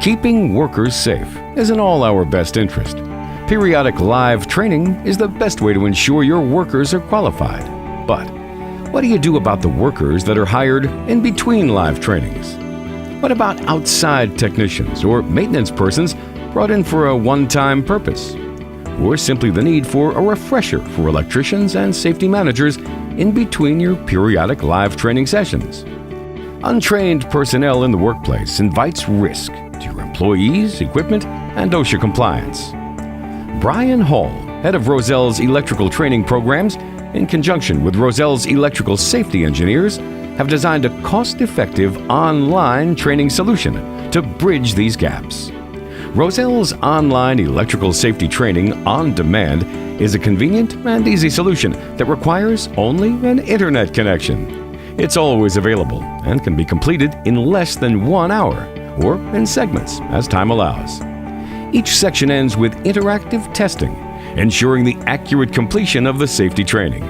Keeping workers safe is in all our best interest. Periodic live training is the best way to ensure your workers are qualified. But what do you do about the workers that are hired in between live trainings? What about outside technicians or maintenance persons brought in for a one-time purpose? Or simply the need for a refresher for electricians and safety managers in between your periodic live training sessions? Untrained personnel in the workplace invites risk to your employees, equipment, and OSHA compliance. Brian Hall, head of Rozel's electrical training programs, in conjunction with Rozel's electrical safety engineers, have designed a cost-effective online training solution to bridge these gaps. Rozel's online electrical safety training on demand is a convenient and easy solution that requires only an internet connection. It's always available and can be completed in less than 1 hour or in segments as time allows. Each section ends with interactive testing, ensuring the accurate completion of the safety training.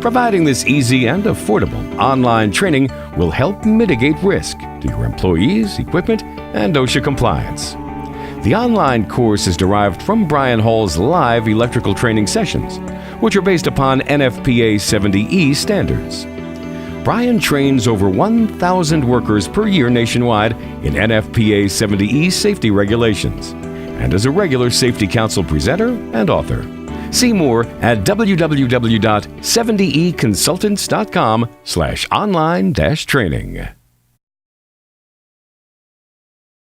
Providing this easy and affordable online training will help mitigate risk to your employees, equipment, and OSHA compliance. The online course is derived from Brian Hall's live electrical training sessions, which are based upon NFPA 70E standards. Brian trains over 1,000 workers per year nationwide in NFPA 70E safety regulations and is a regular Safety Council presenter and author. See more at www.70econsultants.com/online-training.